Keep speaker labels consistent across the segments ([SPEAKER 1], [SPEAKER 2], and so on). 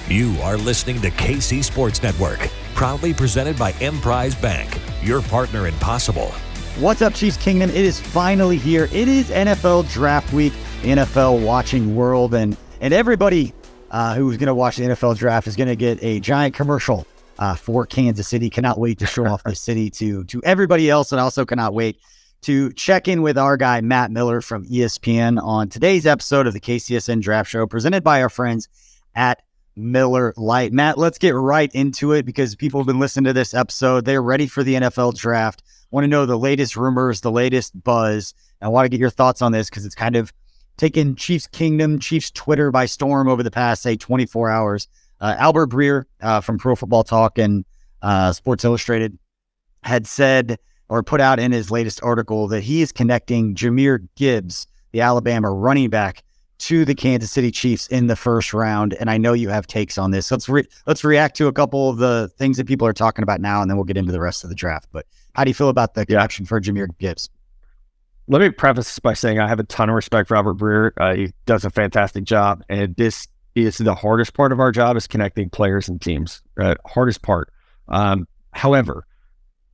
[SPEAKER 1] You are listening to KC Sports Network, proudly presented by Emprise Bank, your partner in possible.
[SPEAKER 2] What's up, Chiefs Kingdom? It is finally here. It is NFL Draft Week, NFL watching world, and everybody who's going to watch the NFL Draft is going to get a giant commercial for Kansas City. Cannot wait to show off the city to everybody else, and also cannot wait to check in with our guy, Matt Miller from ESPN, on today's episode of the KCSN Draft Show, presented by our friends at Miller Lite. Matt, let's get right into it because people have been listening to this episode. They're ready for the NFL Draft. Want to know the latest rumors, the latest buzz. I want to get your thoughts on this because it's kind of taken Chiefs Kingdom, Chiefs Twitter by storm over the past, 24 hours. Albert Breer from Pro Football Talk and Sports Illustrated had said or put out in his latest article that he is connecting Jahmyr Gibbs, the Alabama running back, to the Kansas City Chiefs in the first round. And I know you have takes on this. Let's react to a couple of the things that people are talking about now, and then we'll get into the rest of the draft. But how do you feel about the connection for Jahmyr Gibbs?
[SPEAKER 3] Let me preface this by saying I have a ton of respect for Albert Breer. He does a fantastic job. And this is the hardest part of our job, is connecting players and teams. Hardest part. However,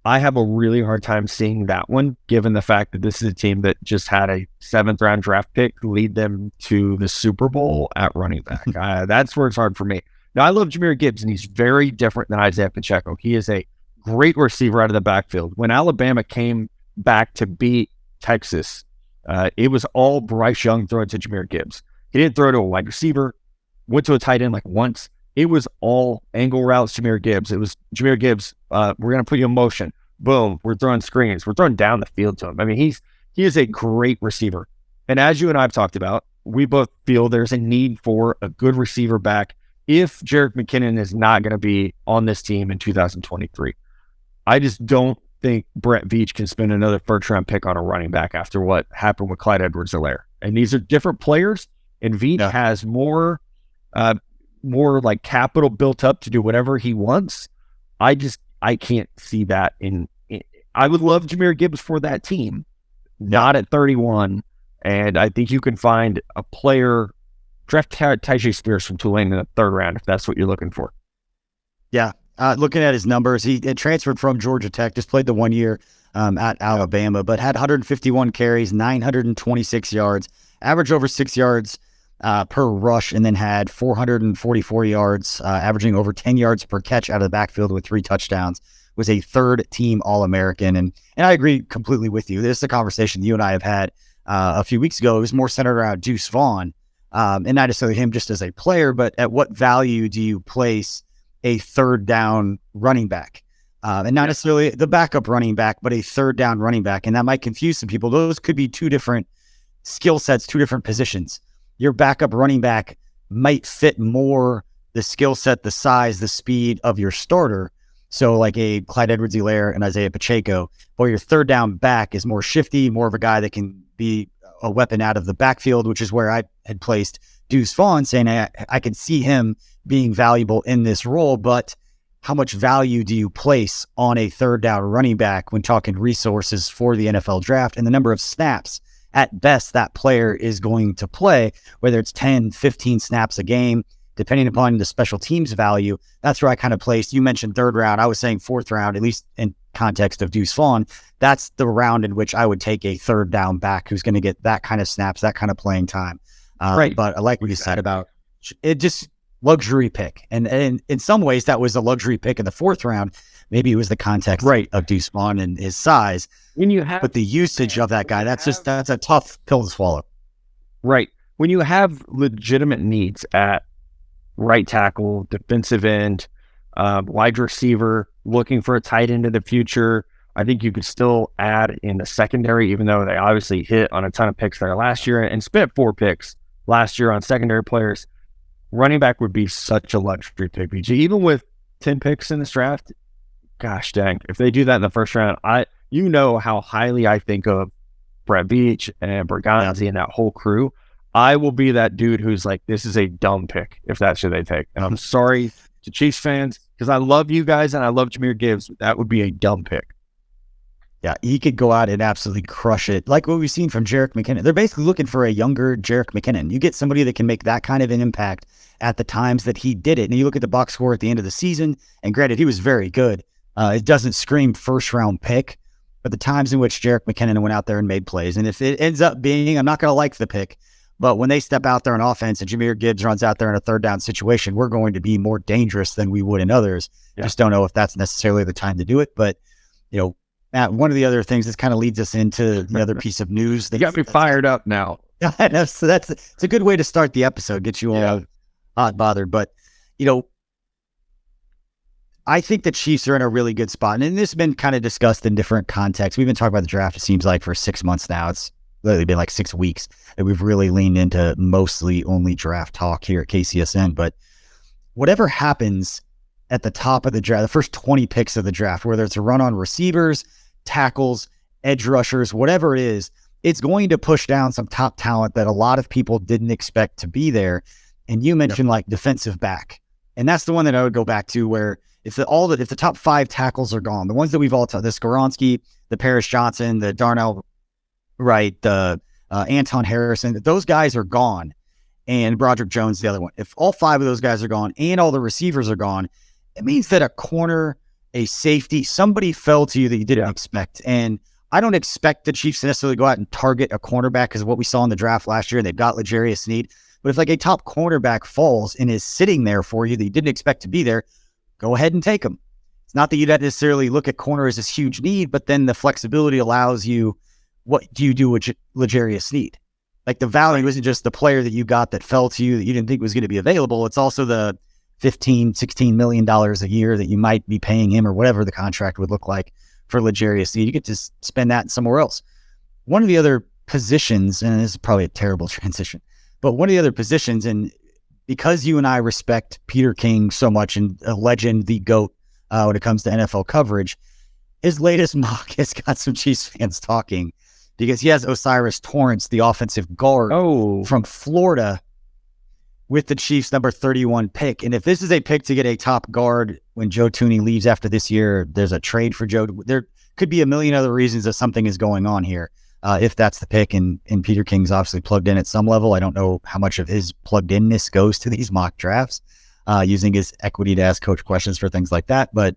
[SPEAKER 3] I have a really hard time seeing that one, given the fact that this is a team that just had a 7th round draft pick lead them to the Super Bowl at running back. That's where it's hard for me. Now, I love Jahmyr Gibbs, and he's very different than Isaiah Pacheco. He is a great receiver out of the backfield. When Alabama came back to beat Texas, it was all Bryce Young throwing to Jahmyr Gibbs. He didn't throw to a wide receiver, went to a tight end like once. It was all angle routes, Jahmyr Gibbs. It was Jahmyr Gibbs, we're going to put you in motion. Boom, we're throwing screens. We're throwing down the field to him. I mean, he is a great receiver. And as you and I have talked about, we both feel there's a need for a good receiver back if Jerick McKinnon is not going to be on this team in 2023. I just don't think Brett Veach can spend another first-round pick on a running back after what happened with Clyde Edwards-Helaire. And these are different players, and Veach has more like capital built up to do whatever he wants. I can't see that I would love Jahmyr Gibbs for that team, not at 31. And I think you can find a player, draft Tyjae Spears from Tulane in the 3rd round, if that's what you're looking for.
[SPEAKER 2] Yeah. Looking at his numbers, he had transferred from Georgia Tech, just played the 1 year at Alabama, but had 151 carries, 926 yards, average over 6 yards per rush, and then had 444 yards, averaging over 10 yards per catch out of the backfield with 3 touchdowns. Was a 3rd team All-American. And I agree completely with you. This is a conversation you and I have had a few weeks ago. It was more centered around Deuce Vaughn, and not necessarily him just as a player, but at what value do you place a 3rd down running back? And not necessarily the backup running back, but a 3rd down running back. And that might confuse some people. Those could be 2 different skill sets, 2 different positions. Your backup running back might fit more the skill set, the size, the speed of your starter. So like a Clyde Edwards-Helaire and Isaiah Pacheco, or your 3rd down back is more shifty, more of a guy that can be a weapon out of the backfield, which is where I had placed Deuce Vaughn, saying I could see him being valuable in this role, but how much value do you place on a 3rd down running back when talking resources for the NFL draft and the number of snaps at best that player is going to play, whether it's 10, 15 snaps a game, depending upon the special teams value? That's where I kind of placed. You mentioned 3rd round. I was saying 4th round, at least in context of Deuce Vaughn. That's the round in which I would take a 3rd down back who's going to get that kind of snaps, that kind of playing time. Right. But I like what you said about it, just luxury pick. And in some ways, that was a luxury pick in the 4th round. Maybe it was the context of Deuce Vaughn and his size. But the usage of that guy, that's a tough pill to swallow.
[SPEAKER 3] Right. When you have legitimate needs at right tackle, defensive end, wide receiver, looking for a tight end in the future, I think you could still add in the secondary, even though they obviously hit on a ton of picks there last year and spent 4 picks last year on secondary players. Running back would be such a luxury pick, BG. Even with 10 picks in this draft, gosh dang, if they do that in the first round, you know how highly I think of Brett Veach and Berganzi and that whole crew. I will be that dude who's like, this is a dumb pick if that's who they take. And I'm sorry to Chiefs fans because I love you guys and I love Jahmyr Gibbs. That would be a dumb pick.
[SPEAKER 2] Yeah, he could go out and absolutely crush it. Like what we've seen from Jerick McKinnon. They're basically looking for a younger Jerick McKinnon. You get somebody that can make that kind of an impact at the times that he did it. And you look at the box score at the end of the season, and granted, he was very good. It doesn't scream first-round pick, but the times in which Jerick McKinnon went out there and made plays. And if it ends up being, I'm not going to like the pick, but when they step out there on offense and Jahmyr Gibbs runs out there in a third down situation, we're going to be more dangerous than we would in others. Yeah. Just don't know if that's necessarily the time to do it. But, Matt, one of the other things that kind of leads us into the other pice of news.
[SPEAKER 3] You got me fired up now.
[SPEAKER 2] So it's a good way to start the episode, get you all hot bothered. But, I think the Chiefs are in a really good spot. And this has been kind of discussed in different contexts. We've been talking about the draft, it seems like, for 6 months now. It's literally been like 6 weeks that we've really leaned into mostly only draft talk here at KCSN. But whatever happens at the top of the draft, the first 20 picks of the draft, whether it's a run on receivers, tackles, edge rushers, whatever it is, it's going to push down some top talent that a lot of people didn't expect to be there. And you mentioned like defensive back. And that's the one that I would go back to where if the top 5 tackles are gone, the ones that we've all the Skoronski, the Paris Johnson, the Darnell Wright, the Anton Harrison, those guys are gone. And Broderick Jones, the other one. If all 5 of those guys are gone and all the receivers are gone, it means that a corner, a safety, somebody fell to you that you didn't expect. And I don't expect the Chiefs to necessarily go out and target a cornerback because of what we saw in the draft last year, and they've got L'Jarius Sneed. But if like a top cornerback falls and is sitting there for you that you didn't expect to be there, go ahead and take him. It's not that you don't necessarily look at corner as this huge need, but then the flexibility allows you, what do you do with L'Jarius Sneed? Like the value isn't just the player that you got that fell to you that you didn't think was going to be available. It's also the $15-16 million a year that you might be paying him or whatever the contract would look like for L'Jarius Sneed. You get to spend that somewhere else. One of the other positions, and this is probably a terrible transition, but one of the other positions, and because you and I respect Peter King so much and a legend, the GOAT, when it comes to NFL coverage, his latest mock has got some Chiefs fans talking because he has Osiris Torrance, the offensive guard from Florida, with the Chiefs' number 31 pick. And if this is a pick to get a top guard when Joe Thuney leaves after this year, there's a trade for Joe. There could be a million other reasons that something is going on here. If that's the pick, and Peter King's obviously plugged in at some level. I don't know how much of his plugged inness goes to these mock drafts, using his equity to ask coach questions for things like that. But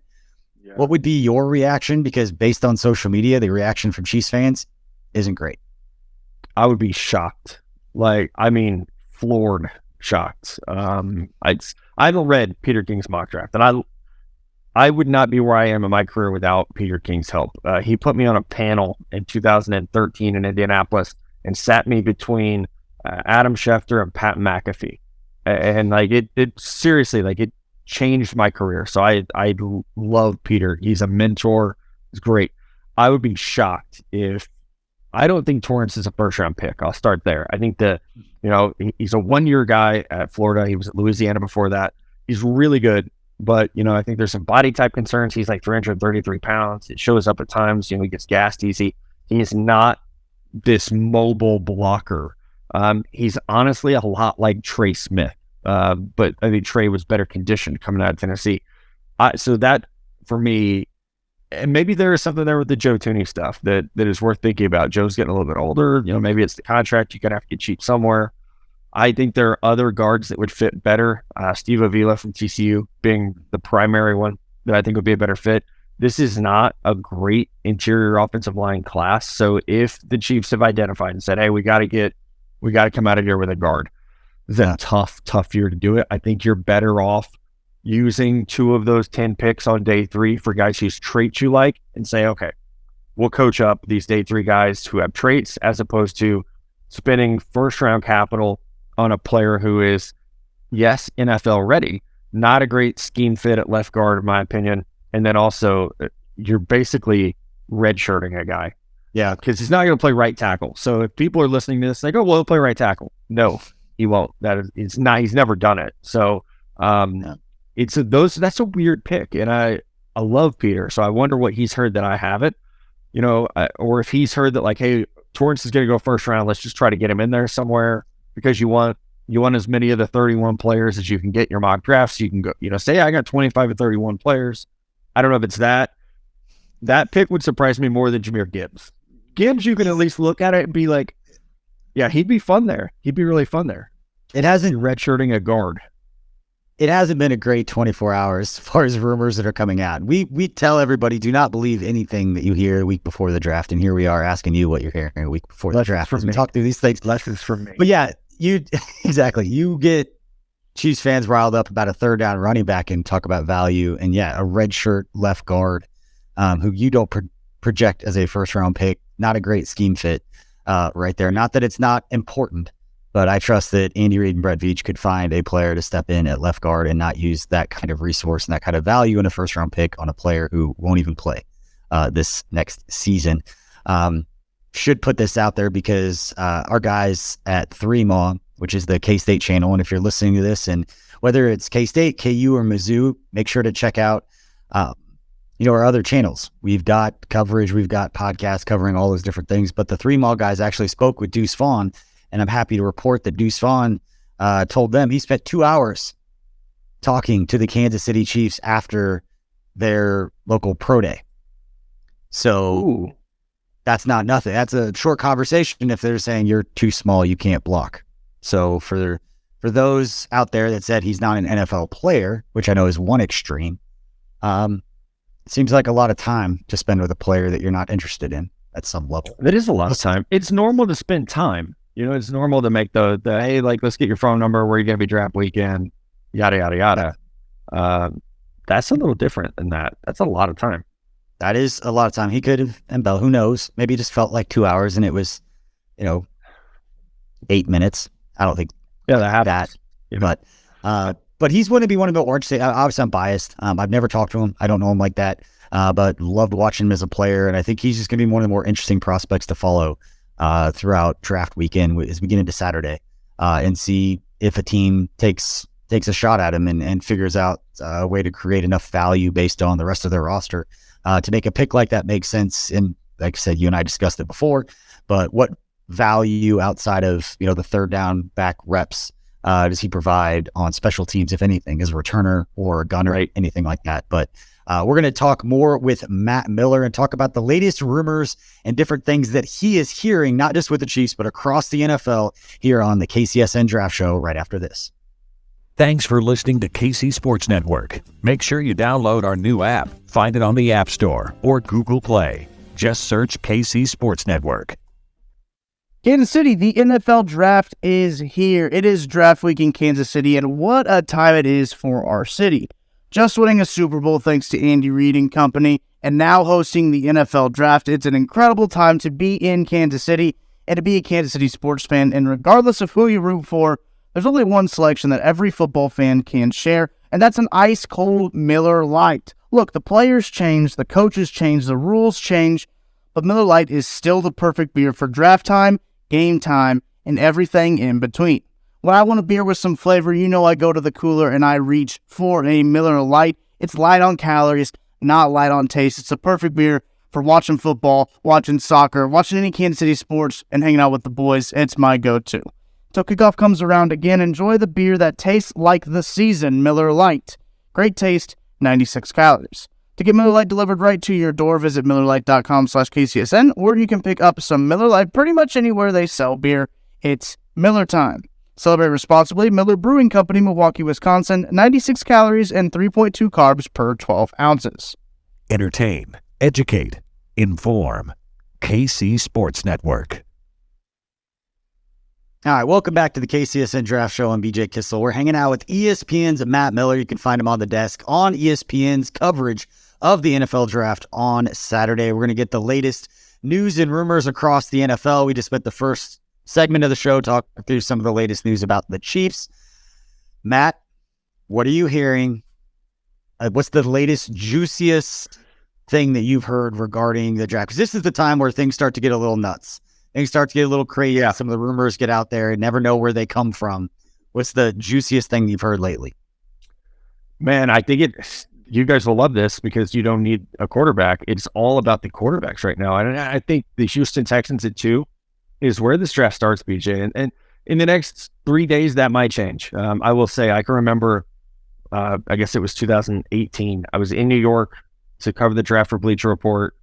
[SPEAKER 2] what would be your reaction? Because based on social media, the reaction from Chiefs fans isn't great.
[SPEAKER 3] I would be shocked. Floored. Shocked. I haven't read Peter King's mock draft, and I would not be where I am in my career without Peter King's help. He put me on a panel in 2013 in Indianapolis and sat me between Adam Schefter and Pat McAfee, and it seriously it changed my career. So I love Peter. He's a mentor. He's great. I would be shocked if I don't think Torrance is a first-round pick. I'll start there. I think he's a one-year guy at Florida. He was at Louisiana before that. He's really good, but, I think there's some body type concerns. He's like 333 pounds. It shows up at times. He gets gassed easy. He is not this mobile blocker. He's honestly a lot like Trey Smith, but I think Trey was better conditioned coming out of Tennessee. So that, for me, and maybe there is something there with the Joe Thuney stuff that is worth thinking about. Joe's getting a little bit older. Maybe it's the contract. You're going to have to get cheap somewhere. I think there are other guards that would fit better. Steve Avila from TCU being the primary one that I think would be a better fit. This is not a great interior offensive line class. So if the Chiefs have identified and said, hey, we got to come out of here with a guard, it's a tough year to do it. I think you're better off using 2 of those 10 picks on day 3 for guys whose traits you like and say, okay, we'll coach up these day 3 guys who have traits, as opposed to spending first-round capital on a player who is, yes, NFL ready, not a great scheme fit at left guard, in my opinion. And then also, you're basically redshirting a guy. Yeah, because he's not going to play right tackle. So if people are listening to this, they go, well, he'll play right tackle. No, he won't. He's never done it. So that's a weird pick. And I love Peter. So I wonder what he's heard that I haven't, or if he's heard that hey, Torrance is going to go first round. Let's just try to get him in there somewhere, because you want as many of the 31 players as you can get in your mock drafts. So you can go, say I got 25 or 31 players. I don't know if it's that. That pick would surprise me more than Jahmyr Gibbs. Gibbs, you can at least look at it and be like, yeah, he'd be fun there. He'd be really fun there.
[SPEAKER 2] It hasn't
[SPEAKER 3] redshirting a guard.
[SPEAKER 2] It hasn't been a great 24 hours as far as rumors that are coming out. We tell everybody, do not believe anything that you hear a week before the draft. And here we are asking you what you're hearing a week before the draft. We talk through these things.
[SPEAKER 3] Lessons from me.
[SPEAKER 2] But yeah, exactly. You get Chiefs fans riled up about a third down running back and talk about value. And yeah, a redshirt left guard who you don't project as a first round pick. Not a great scheme fit right there. Not that it's not important. But I trust that Andy Reid and Brett Veach could find a player to step in at left guard and not use that kind of resource and that kind of value in a first-round pick on a player who won't even play this next season. Should put this out there because our guys at 3MAW, which is the K-State channel, and if you're listening to this, and whether it's K-State, KU, or Mizzou, make sure to check out our other channels. We've got coverage, we've got podcasts covering all those different things, but the 3MAW guys actually spoke with Deuce Vaughn. And I'm happy to report that Deuce Vaughn told them he spent 2 hours talking to the Kansas City Chiefs after their local pro day. So that's not nothing. That's a short conversation if they're saying you're too small, you can't block. So for those out there that said he's not an NFL player, which I know is one extreme, it seems like a lot of time to spend with a player that you're not interested in at some level.
[SPEAKER 3] That is a lot of time. It's normal to spend time. It's normal to make the hey, like, let's get your phone number, where you're going to be draft weekend, yada, yada, yada. That's a little different than that. That's a lot of time.
[SPEAKER 2] That is a lot of time. He could have, and Bell, who knows? Maybe it just felt like 2 hours and it was, 8 minutes. I don't think that. But he's going to be one of the Orange State. Obviously, I'm biased. I've never talked to him. I don't know him like that, but loved watching him as a player. And I think he's just going to be one of the more interesting prospects to follow throughout draft weekend as we get into Saturday and see if a team takes a shot at him and figures out a way to create enough value based on the rest of their roster to make a pick like that make sense. And like I said, you and I discussed it before, but what value outside of, the third down back reps does he provide on special teams, if anything, as a returner or a gunner, right? Anything like that. But we're going to talk more with Matt Miller and talk about the latest rumors and different things that he is hearing, not just with the Chiefs, but across the NFL here on the KCSN Draft Show right after this.
[SPEAKER 1] Thanks for listening to KC Sports Network. Make sure you download our new app. Find it on the App Store or Google Play. Just search KC Sports Network.
[SPEAKER 4] Kansas City, the NFL Draft is here. It is draft week in Kansas City, and what a time it is for our city. Just winning a Super Bowl thanks to Andy Reid and company, and now hosting the NFL Draft. It's an incredible time to be in Kansas City and to be a Kansas City sports fan. And regardless of who you root for, there's only one selection that every football fan can share, and that's an ice-cold Miller Lite. Look, the players change, the coaches change, the rules change, but Miller Lite is still the perfect beer for draft time, game time, and everything in between. When I want a beer with some flavor, I go to the cooler and I reach for a Miller Lite. It's light on calories, not light on taste. It's the perfect beer for watching football, watching soccer, watching any Kansas City sports, and hanging out with the boys. It's my go-to. So kickoff comes around again. Enjoy the beer that tastes like the season, Miller Lite. Great taste, 96 calories. To get Miller Lite delivered right to your door, visit MillerLite.com/KCSN, or you can pick up some Miller Lite pretty much anywhere they sell beer. It's Miller time. Celebrate responsibly. Miller Brewing Company, Milwaukee, Wisconsin. 96 calories and 3.2 carbs per 12 ounces.
[SPEAKER 1] Entertain, educate, inform. KC Sports Network.
[SPEAKER 2] All right, welcome back to the KCSN Draft Show. I'm BJ Kissel. We're hanging out with ESPN's Matt Miller. You can find him on the desk on ESPN's coverage of the NFL Draft on Saturday. We're going to get the latest news and rumors across the NFL. We just spent the first segment of the show talking through some of the latest news about the Chiefs. Matt, what are you hearing? What's the latest, juiciest thing that you've heard regarding the draft? Because this is the time where things start to get a little nuts. Things start to get a little crazy. Yeah. Some of the rumors get out there and never know where they come from. What's the juiciest thing you've heard lately?
[SPEAKER 3] Man, I think you guys will love this because you don't need a quarterback. It's all about the quarterbacks right now. And I think the Houston Texans at 2 is where this draft starts, BJ. And in the next 3 days, that might change. I will say, I can remember, I guess it was 2018. I was in New York to cover the draft for Bleacher Report.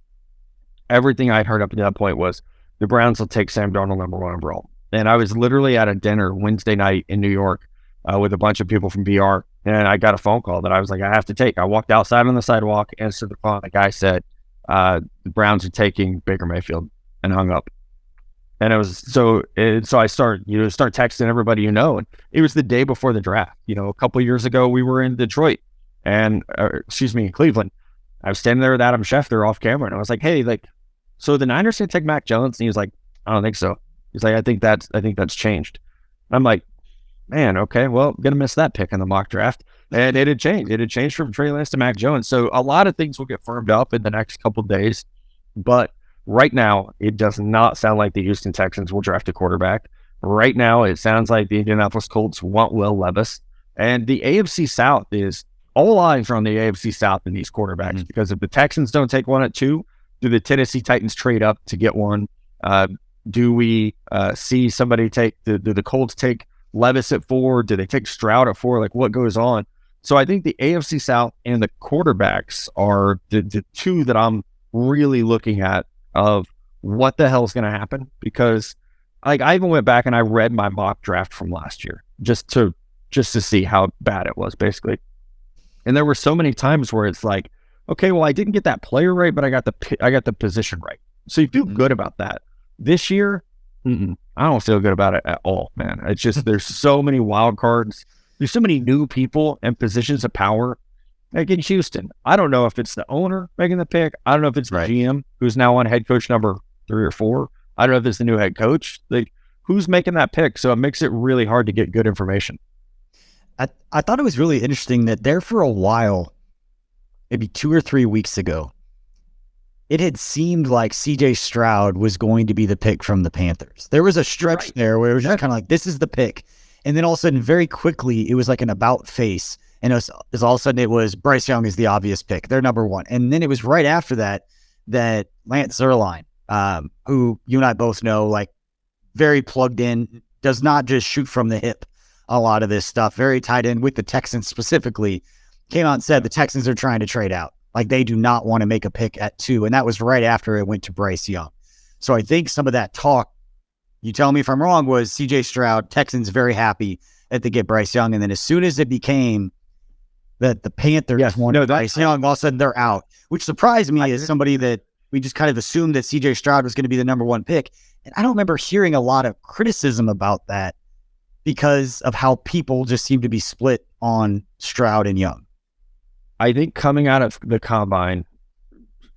[SPEAKER 3] Everything I'd heard up to that point was the Browns will take Sam Darnold number 1 overall. And I was literally at a dinner Wednesday night in New York with a bunch of people from BR, and I got a phone call that I was like, I have to take. I walked outside on the sidewalk, answered the phone. The guy said, the Browns are taking Baker Mayfield, and hung up. And it was so I start texting everybody, and it was the day before the draft. A couple of years ago, we were in Detroit in Cleveland. I was standing there with Adam Schefter off camera, and I was like, hey, so the Niners can take Mac Jones? And he was like, I don't think so. He's like, I think that's changed. I'm like, man, okay, well, I'm going to miss that pick in the mock draft. And it had changed. It had changed from Trey Lance to Mac Jones. So a lot of things will get firmed up in the next couple of days. But right now, it does not sound like the Houston Texans will draft a quarterback. Right now, it sounds like the Indianapolis Colts want Will Levis. And the AFC South is, all eyes are on the AFC South in these quarterbacks. Because if the Texans don't take one at 2, do the Tennessee Titans trade up to get one? Do we see somebody do the Colts take Levis at 4? Do they take Stroud at 4? What goes on? So I think the AFC South and the quarterbacks are the 2 that I'm really looking at of what the hell is going to happen. Because I even went back and I read my mock draft from last year just to see how bad it was, basically. And there were so many times where it's like, okay, well, I didn't get that player right, but I got the position right. So you feel good about that. This year, I don't feel good about it at all, man. It's just, there's so many wild cards. There's so many new people and positions of power. Like in Houston, I don't know if it's the owner making the pick. I don't know if it's the GM who's now on head coach number 3 or 4. I don't know if it's the new head coach. Who's making that pick? So it makes it really hard to get good information.
[SPEAKER 2] I thought it was really interesting that there for a while, maybe 2 or 3 weeks ago, it had seemed like CJ Stroud was going to be the pick from the Panthers. There was a stretch there where it was just kind of like, this is the pick. And then all of a sudden, very quickly, it was like an about face. And all of a sudden it was Bryce Young is the obvious pick. They're number 1. And then it was right after that Lance Zierlein, who you and I both know, very plugged in, does not just shoot from the hip. A lot of this stuff, very tied in with the Texans specifically, came out and said the Texans are trying to trade out. They do not want to make a pick at 2. And that was right after it went to Bryce Young. So I think some of that talk, you tell me if I'm wrong, was CJ Stroud, Texans very happy that they get Bryce Young. And then as soon as it became that the Panthers wanted Bryce Young, all of a sudden they're out, which surprised me as somebody that we just kind of assumed that CJ Stroud was going to be the number 1 pick. And I don't remember hearing a lot of criticism about that because of how people just seem to be split on Stroud and Young.
[SPEAKER 3] I think coming out of the combine,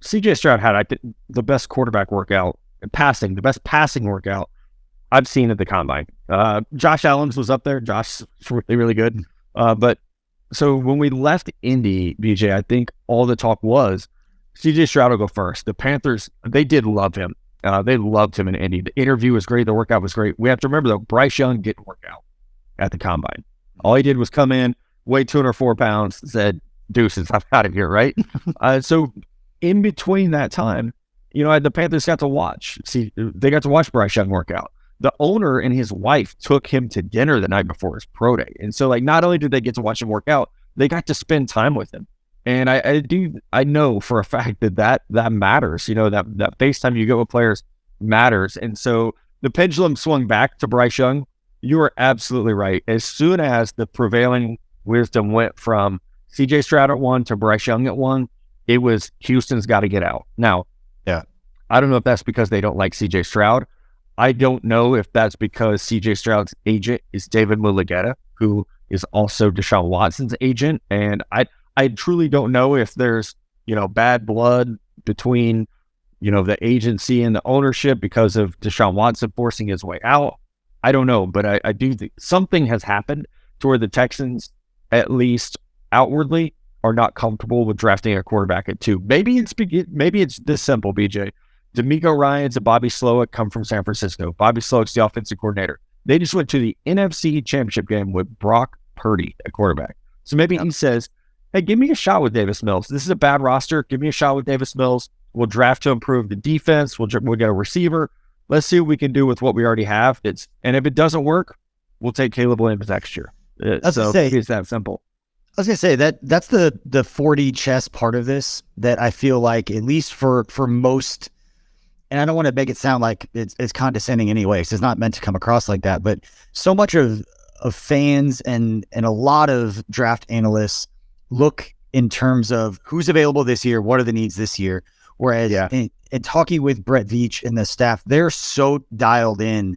[SPEAKER 3] CJ Stroud had the best quarterback workout, the best passing workout I've seen at the combine. Josh Allen's was up there. Josh is really, really good. But so when we left Indy, BJ, I think all the talk was CJ Stroud will go first. The Panthers, they did love him. They loved him in Indy. The interview was great. The workout was great. We have to remember, though, Bryce Young didn't work out at the combine. All he did was come in, weigh 204 pounds, said, deuces, I'm out of here, right? So in between that time, the Panthers got to watch. They got to watch Bryce Young work out. The owner and his wife took him to dinner the night before his pro day. And so, not only did they get to watch him work out, they got to spend time with him. And I know for a fact that matters. That FaceTime you get with players matters. And so the pendulum swung back to Bryce Young. You are absolutely right. As soon as the prevailing wisdom went from CJ Stroud at 1 to Bryce Young at 1, it was Houston's got to get out. Now, I don't know if that's because they don't like CJ Stroud. I don't know if that's because CJ Stroud's agent is David Mulugeta, who is also Deshaun Watson's agent. And I truly don't know if there's, bad blood between, the agency and the ownership because of Deshaun Watson forcing his way out. I don't know, but I do think something has happened to where the Texans, at least outwardly, are not comfortable with drafting a quarterback at 2. Maybe it's this simple, BJ. D'Amico Ryans and Bobby Slowick come from San Francisco. Bobby Slowick's the offensive coordinator. They just went to the NFC Championship game with Brock Purdy at quarterback. So maybe he says, hey, give me a shot with Davis Mills. This is a bad roster. Give me a shot with Davis Mills. We'll draft to improve the defense. We'll get a receiver. Let's see what we can do with what we already have. And if it doesn't work, we'll take Caleb Williams next year. It's that simple.
[SPEAKER 2] was gonna say that's the 4D chess part of this that I feel like, at least for most, and I don't want to make it sound like it's condescending anyway, because it's not meant to come across like that, but so much of fans and a lot of draft analysts look in terms of who's available this year, what are the needs this year. Whereas in talking with Brett Veach and the staff, they're so dialed in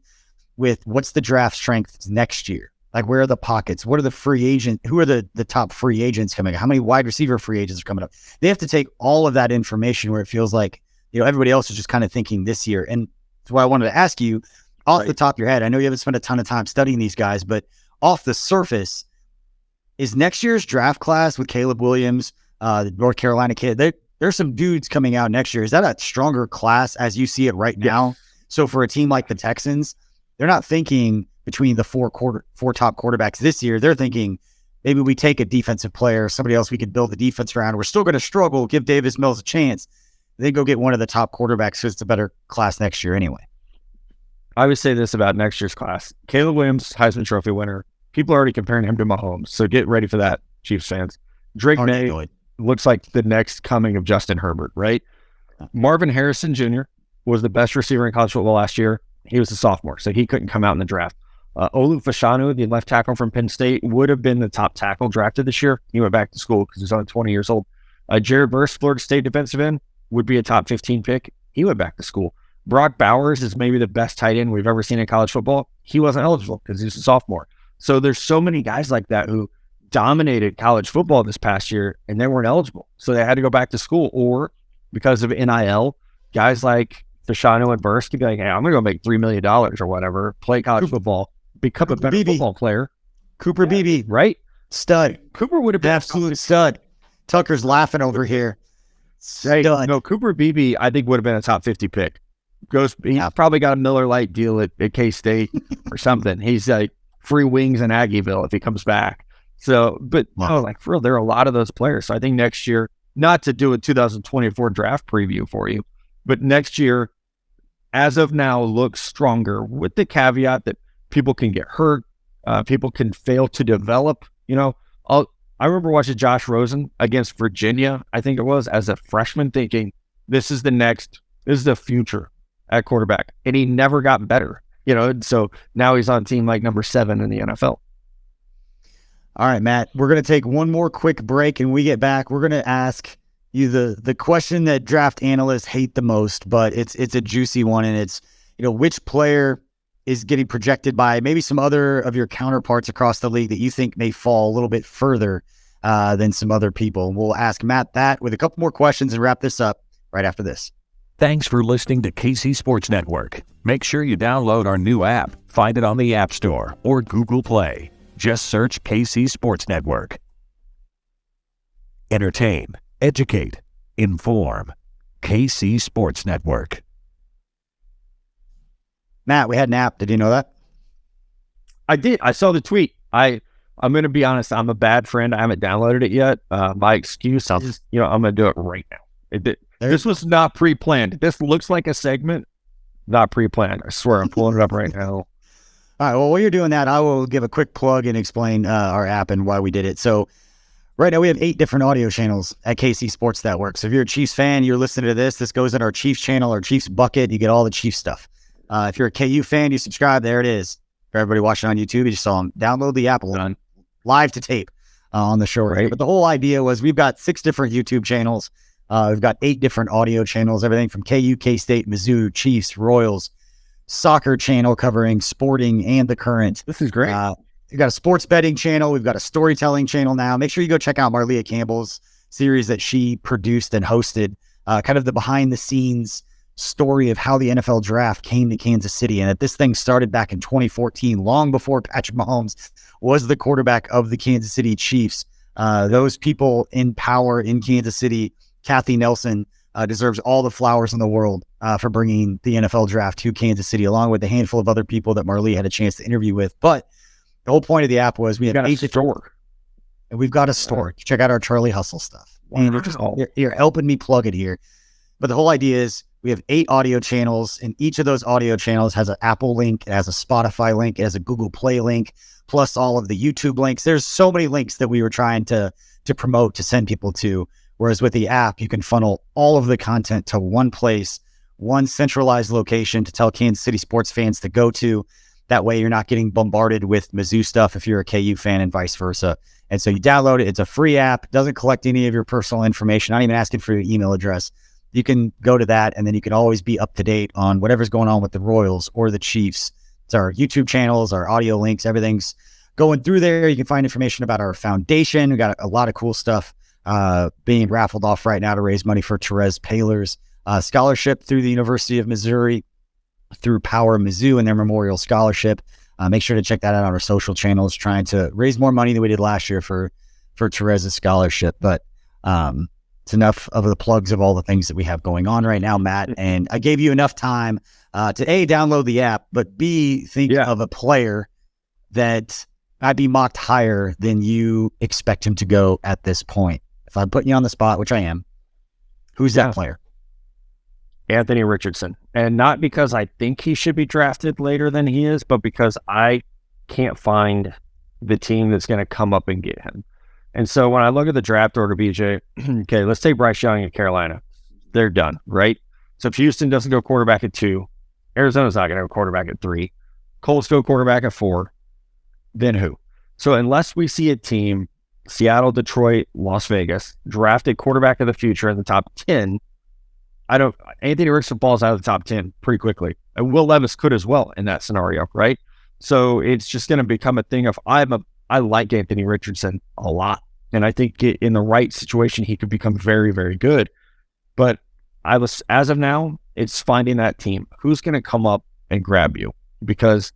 [SPEAKER 2] with what's the draft strength next year. Like, where are the pockets? What are the free agents? Who are the top free agents coming up? How many wide receiver free agents are coming up? They have to take all of that information, where it feels like, everybody else is just kind of thinking this year. And that's why I wanted to ask you, off the top of your head, I know you haven't spent a ton of time studying these guys, but off the surface, is next year's draft class with Caleb Williams, the North Carolina kid, there's some dudes coming out next year. Is that a stronger class as you see it right now? Yeah. So for a team like the Texans, they're not thinking between the four top quarterbacks this year. They're thinking maybe we take a defensive player, somebody else we could build the defense around. We're still going to struggle. Give Davis Mills a chance. They go get one of the top quarterbacks because it's a better class next year anyway.
[SPEAKER 3] I would say this about next year's class. Caleb Williams, Heisman Trophy winner. People are already comparing him to Mahomes, so get ready for that, Chiefs fans. Drake May looks like the next coming of Justin Herbert, right? Marvin Harrison Jr. was the best receiver in college football last year. He was a sophomore, so he couldn't come out in the draft. Olu Fashanu, the left tackle from Penn State, would have been the top tackle drafted this year. He went back to school because he's only 20 years old. Jared Verse, Florida State defensive end, would be a top 15 pick. He went back to school. Brock Bowers is maybe the best tight end we've ever seen in college football. He wasn't eligible because he was a sophomore. So there's so many guys like that who dominated college football this past year and they weren't eligible. So they had to go back to school, or because of NIL, guys like Fashanu and Burst could be like, hey, I'm going to go make $3 million or whatever, play college football, become a better football player.
[SPEAKER 2] Cooper Beebe.
[SPEAKER 3] Right?
[SPEAKER 2] Stud.
[SPEAKER 3] Cooper would have been
[SPEAKER 2] absolute stud. Tucker's laughing over here. Stud.
[SPEAKER 3] No, Cooper Beebe, I think, would have been a top 50 pick. He probably got a Miller Lite deal at K-State or something. He's like free wings in Aggieville if he comes back. So, but no, like for real, there are a lot of those players. So I think next year, not to do a 2024 draft preview for you, but next year, as of now, looks stronger, with the caveat that people can get hurt, people can fail to develop. I remember watching Josh Rosen against Virginia, I think it was, as a freshman, thinking this is the future at quarterback, and he never got better. So now he's on team like number 7 in the NFL.
[SPEAKER 2] All right, Matt, we're going to take one more quick break, and when we get back, we're going to ask you the question that draft analysts hate the most, but it's a juicy one, and it's, which player is getting projected by maybe some other of your counterparts across the league that you think may fall a little bit further than some other people. We'll ask Matt that with a couple more questions and wrap this up right after this.
[SPEAKER 1] Thanks for listening to KC Sports Network. Make sure you download our new app. Find it on the App Store or Google Play. Just search KC Sports Network. Entertain, educate, inform. KC Sports Network.
[SPEAKER 2] Matt, we had an app. Did you know that?
[SPEAKER 3] I did. I saw the tweet. I'm going to be honest. I'm a bad friend. I haven't downloaded it yet. My excuse, I'm going to do it right now. This was not pre-planned. This looks like a segment, not pre-planned. I swear, I'm pulling it up right now.
[SPEAKER 2] All right. Well, while you're doing that, I will give a quick plug and explain our app and why we did it. So right now we have 8 different audio channels at KC Sports Network. So if you're a Chiefs fan, you're listening to this goes in our Chiefs channel, our Chiefs bucket. You get all the Chiefs stuff. If you're a KU fan, you subscribe. There it is. For everybody watching on YouTube, you just saw them. Download the app live to tape on the show. Right. But the whole idea was we've got 6 different YouTube channels. We've got 8 different audio channels, everything from KU, K-State, Mizzou, Chiefs, Royals, soccer channel covering sporting and the current.
[SPEAKER 3] This is great.
[SPEAKER 2] We've got a sports betting channel. We've got a storytelling channel now. Make sure you go check out Marlia Campbell's series that she produced and hosted, kind of the behind-the-scenes story of how the NFL draft came to Kansas City, and that this thing started back in 2014, long before Patrick Mahomes was the quarterback of the Kansas City Chiefs. Those people in power in Kansas City, Kathy Nelson, deserves all the flowers in the world for bringing the NFL draft to Kansas City, along with a handful of other people that Marlee had a chance to interview with. But the whole point of the app was we have 8 store, and we've got a store. Check out our Charlie Hustle stuff. And you're helping me plug it here. But the whole idea is We have 8 audio channels, and each of those audio channels has an Apple link, it has a Spotify link, it has a Google Play link, plus all of the YouTube links. There's so many links that we were trying to promote, to send people to. Whereas with the app, you can funnel all of the content to one place, one centralized location to tell Kansas City sports fans to go to. That way you're not getting bombarded with Mizzou stuff if you're a KU fan, and vice versa. And so you download it. It's a free app. It doesn't collect any of your personal information. Not even asking for your email address. You can go to that, and then you can always be up to date on whatever's going on with the Royals or the Chiefs. It's our YouTube channels, our audio links, everything's going through there. You can find information about our foundation. We got a lot of cool stuff being raffled off right now to raise money for Therese Paylor's scholarship through the University of Missouri, through Power Mizzou and their Memorial Scholarship. Make sure to check that out on our social channels, trying to raise more money than we did last year for Therese's scholarship. But it's enough of the plugs of all the things that we have going on right now, Matt. And I gave you enough time to A, download the app, but B, think of a player that might be mocked higher than you expect him to go at this point. If I'm putting you on the spot, which I am, who's that player?
[SPEAKER 3] Anthony Richardson. And not because I think he should be drafted later than he is, but because I can't find the team that's going to come up and get him. And so when I look at the draft order, BJ, okay, let's take Bryce Young in Carolina. They're done, right? So if Houston doesn't go quarterback at 2, Arizona's not going to go quarterback at 3, Colts go quarterback at 4, then who? So unless we see a team, Seattle, Detroit, Las Vegas, draft a quarterback of the future in the top 10, Anthony Richardson falls out of the top 10 pretty quickly. And Will Levis could as well in that scenario, right? So it's just going to become a thing of, I like Anthony Richardson a lot. And I think in the right situation, he could become very, very good. But as of now, it's finding that team. Who's going to come up and grab you? Because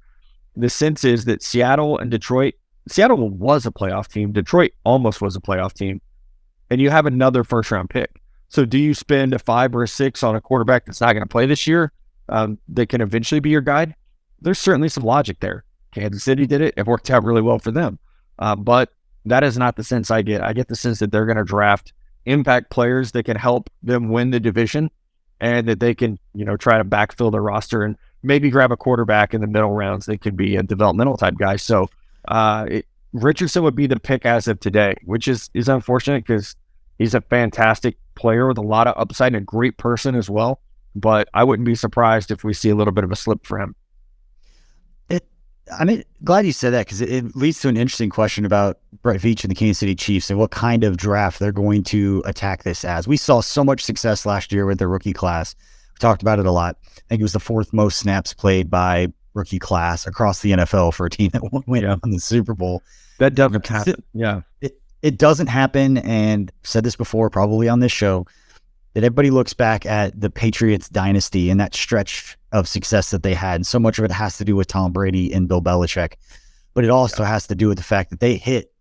[SPEAKER 3] the sense is that Seattle was a playoff team. Detroit almost was a playoff team. And you have another first-round pick. So do you spend a 5 or a 6 on a quarterback that's not going to play this year that can eventually be your guide? There's certainly some logic there. Kansas City did it. It worked out really well for them. But that is not the sense I get. I get the sense that they're going to draft impact players that can help them win the division, and that they can, try to backfill their roster and maybe grab a quarterback in the middle rounds that could be a developmental type guy. So Richardson would be the pick as of today, which is unfortunate because he's a fantastic player with a lot of upside and a great person as well. But I wouldn't be surprised if we see a little bit of a slip for him.
[SPEAKER 2] Glad you said that, because it leads to an interesting question about Brett Veach and the Kansas City Chiefs and what kind of draft they're going to attack this as. We saw so much success last year with their rookie class. We talked about it a lot. I think it was the 4th most snaps played by rookie class across the NFL for a team that went on the Super Bowl.
[SPEAKER 3] That doesn't happen. Yeah.
[SPEAKER 2] It doesn't happen, and I've said this before, probably on this show, that everybody looks back at the Patriots dynasty and that stretch of success that they had. And so much of it has to do with Tom Brady and Bill Belichick, but it also has to do with the fact that they hit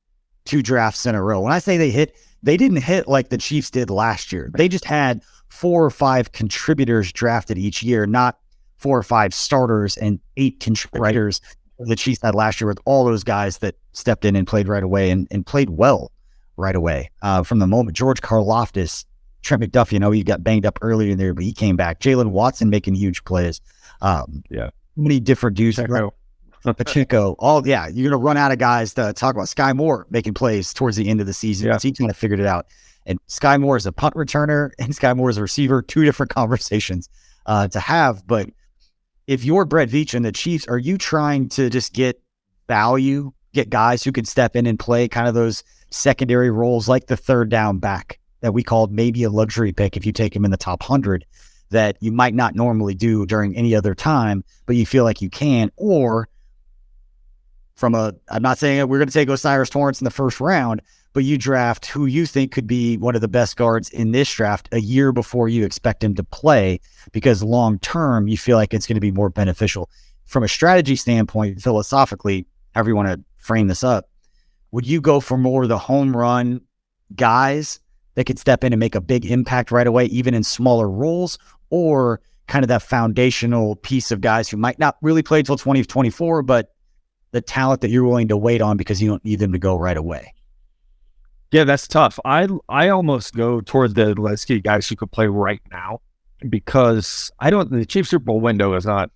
[SPEAKER 2] 2 drafts in a row. When I say they didn't hit like the Chiefs did last year. They just had 4 or 5 contributors drafted each year, not 4 or 5 starters and 8 contributors the Chiefs had last year, with all those guys that stepped in and played right away and played well right away. From the moment George Karlaftis, Trent McDuffie, he got banged up earlier in there, but he came back. Jalen Watson making huge plays. Many different dudes. Pacheco. You're going to run out of guys to talk about. Sky Moore making plays towards the end of the season. Yeah. So he kind of figured it out. And Sky Moore is a punt returner and Sky Moore is a receiver. 2 different conversations to have. But if you're Brett Veach and the Chiefs, are you trying to just get value, get guys who can step in and play kind of those secondary roles, like the 3rd down back that we called maybe a luxury pick if you take him in the top 100, that you might not normally do during any other time, but you feel like you can? Or I'm not saying we're going to take Osiris Torrance in the 1st round, but you draft who you think could be one of the best guards in this draft a year before you expect him to play, because long term you feel like it's going to be more beneficial. From a strategy standpoint, philosophically, however you want to frame this up, would you go for more of the home run guys that could step in and make a big impact right away, even in smaller roles, or kind of that foundational piece of guys who might not really play till 2024, but the talent that you're willing to wait on because you don't need them to go right away?
[SPEAKER 3] Yeah, that's tough. I almost go toward the let's get guys who could play right now. because the Chiefs Super Bowl window is not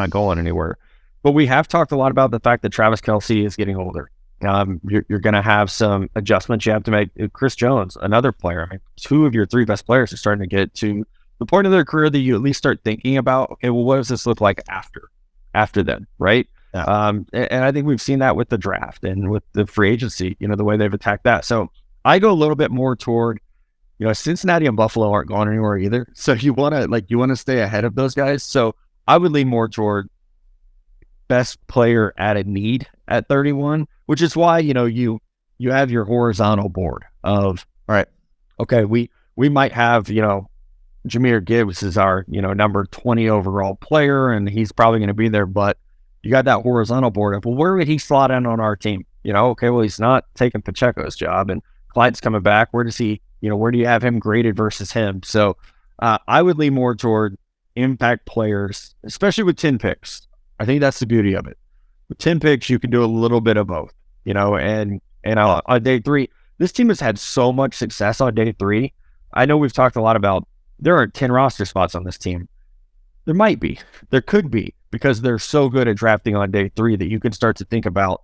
[SPEAKER 3] going anywhere. But we have talked a lot about the fact that Travis Kelce is getting older. You're going to have some adjustments you have to make. Chris Jones, another player. I mean, 2 of your 3 best players are starting to get to the point of their career that you at least start thinking about, okay, well, what does this look like after then, right?
[SPEAKER 2] Yeah.
[SPEAKER 3] And I think we've seen that with the draft and with the free agency, the way they've attacked that. So I go a little bit more toward, Cincinnati and Buffalo aren't going anywhere either. So you want to stay ahead of those guys. So I would lean more toward best player at a need at 31, which is why, you have your horizontal board of, all right, okay, we might have, Jahmyr Gibbs is our, number 20 overall player, and he's probably going to be there, but you got that horizontal board of, well, where would he slot in on our team? Okay, well, he's not taking Pacheco's job, and Clyde's coming back. Where does he, where do you have him graded versus him? So I would lean more toward impact players, especially with 10 picks. I think that's the beauty of it. With 10 picks, you can do a little bit of both, and on day 3, this team has had so much success on day 3. I know we've talked a lot about there are 10 roster spots on this team. There could be, because they're so good at drafting on day 3 that you can start to think about,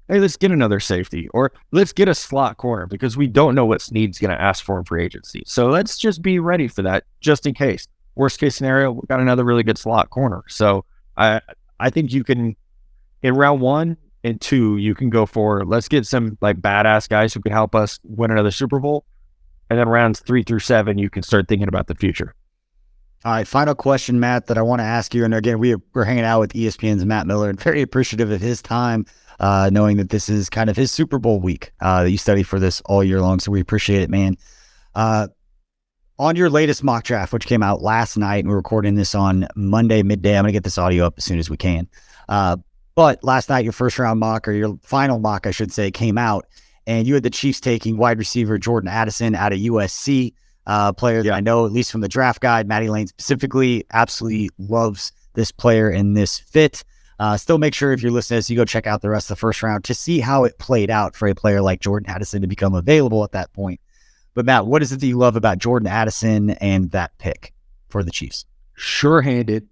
[SPEAKER 3] hey, let's get another safety, or let's get a slot corner, because we don't know what Snead's going to ask for in free agency. So let's just be ready for that, just in case. Worst case scenario, we've got another really good slot corner. So I think you can, in round 1 and 2, you can go for, let's get some like badass guys who can help us win another Super Bowl. And then rounds 3 through 7, you can start thinking about the future.
[SPEAKER 2] All right, final question, Matt, that I want to ask you. And again, we're hanging out with ESPN's Matt Miller, and very appreciative of his time, knowing that this is kind of his Super Bowl week, that you study for this all year long. So we appreciate it, man. On your latest mock draft, which came out last night, and we're recording this on Monday midday. I'm going to get this audio up as soon as we can. But last night, your first round mock, or your final mock, I should say, came out, and you had the Chiefs taking wide receiver Jordan Addison out of USC. Player that I know, at least from the draft guide, Matty Lane specifically, absolutely loves this player and this fit. Still make sure, if you're listening to this, you go check out the rest of the first round to see how it played out for a player like Jordan Addison to become available at that point. But Matt, what is it that you love about Jordan Addison and that pick for the Chiefs?
[SPEAKER 3] Sure-handed,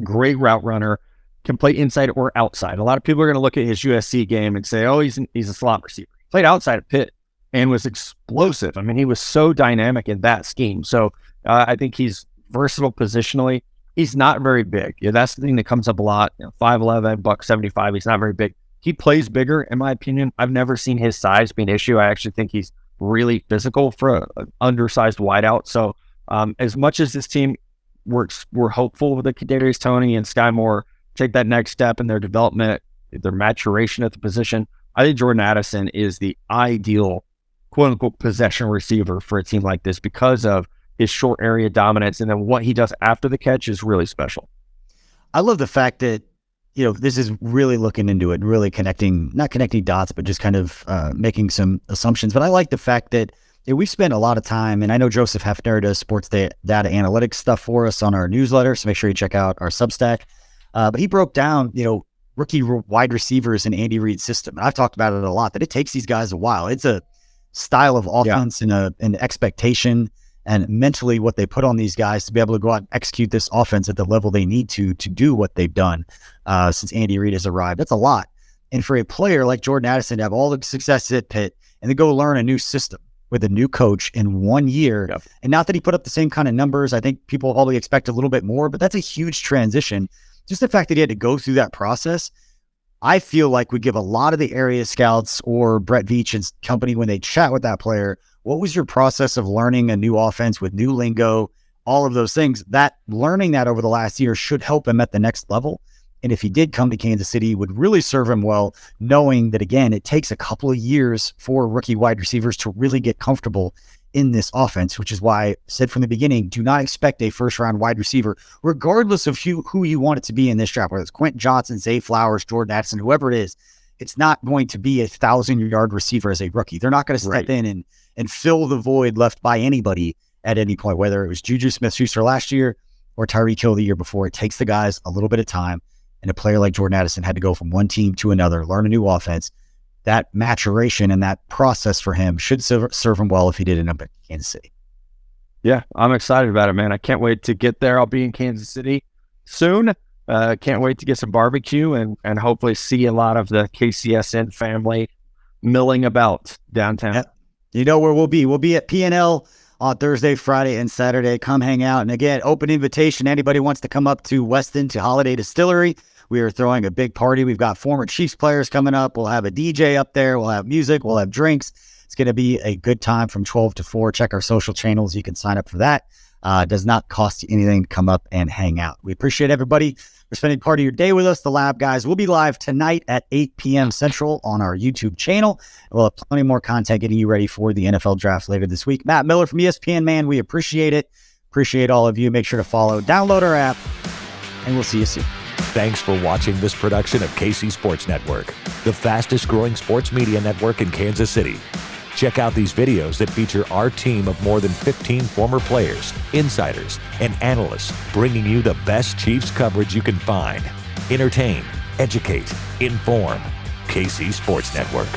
[SPEAKER 3] great route runner, can play inside or outside. A lot of people are going to look at his USC game and say, oh, he's a slot receiver. Played outside of Pitt and was explosive. I mean, he was so dynamic in that scheme. So I think he's versatile positionally. He's not very big. Yeah, that's the thing that comes up a lot. 5'11", $175. He's not very big. He plays bigger, in my opinion. I've never seen his size be an issue. I actually think he's really physical for an undersized wideout. So as much as this team we're hopeful that Kadarius Toney and Sky Moore take that next step in their development, their maturation at the position, I think Jordan Addison is the ideal quote-unquote possession receiver for a team like this because of his short area dominance, and then what he does after the catch is really special.
[SPEAKER 2] I love the fact that, this is really looking into it and really not connecting dots, but just kind of making some assumptions. But I like the fact that we've spent a lot of time, and I know Joseph Hefner does sports data analytics stuff for us on our newsletter, so make sure you check out our Substack. But he broke down, rookie wide receivers in Andy Reid's system. And I've talked about it a lot, that it takes these guys a while. It's a style of offense and an expectation and mentally what they put on these guys to be able to go out and execute this offense at the level they need to do what they've done since Andy Reid has arrived. That's a lot. And for a player like Jordan Addison to have all the success at Pitt and to go learn a new system with a new coach in 1 year, and not that he put up the same kind of numbers, I think people probably expect a little bit more, but that's a huge transition. Just the fact that he had to go through that process, I feel like we give a lot of the area scouts or Brett Veach and company, when they chat with that player, what was your process of learning a new offense with new lingo, all of those things? That learning that over the last year should help him at the next level. And if he did come to Kansas City, would really serve him well, knowing that, again, it takes a couple of years for rookie wide receivers to really get comfortable in this offense, which is why I said from the beginning, do not expect a first-round wide receiver, regardless of who you want it to be in this draft, whether it's Quentin Johnson, Zay Flowers, Jordan Addison, whoever it is. It's not going to be a 1,000-yard receiver as a rookie. They're not going to step in and fill the void left by anybody at any point, whether it was Juju Smith-Schuster last year or Tyreek Hill the year before. It takes the guys a little bit of time, and a player like Jordan Addison had to go from one team to another, learn a new offense. That maturation and that process for him should serve him well if he did end up at Kansas City.
[SPEAKER 3] Yeah, I'm excited about it, man. I can't wait to get there. I'll be in Kansas City soon. Can't wait to get some barbecue and hopefully see a lot of the KCSN family milling about downtown.
[SPEAKER 2] Yep. You know where we'll be. We'll be at P&L on Thursday, Friday, and Saturday. Come hang out. And again, open invitation. Anybody wants to come up to Weston to Holiday Distillery. We are throwing a big party. We've got former Chiefs players coming up. We'll have a DJ up there. We'll have music. We'll have drinks. It's going to be a good time from 12 to 4. Check our social channels. You can sign up for that. It does not cost you anything to come up and hang out. We appreciate everybody for spending part of your day with us. The Lab Guys will be live tonight at 8 p.m. Central on our YouTube channel. We'll have plenty more content getting you ready for the NFL Draft later this week. Matt Miller from ESPN, man, we appreciate it. Appreciate all of you. Make sure to follow, download our app, and we'll see you soon.
[SPEAKER 1] Thanks for watching this production of KC Sports Network, the fastest growing sports media network in Kansas City. Check out these videos that feature our team of more than 15 former players, insiders, and analysts bringing you the best Chiefs coverage you can find. Entertain, educate, inform. KC Sports Network.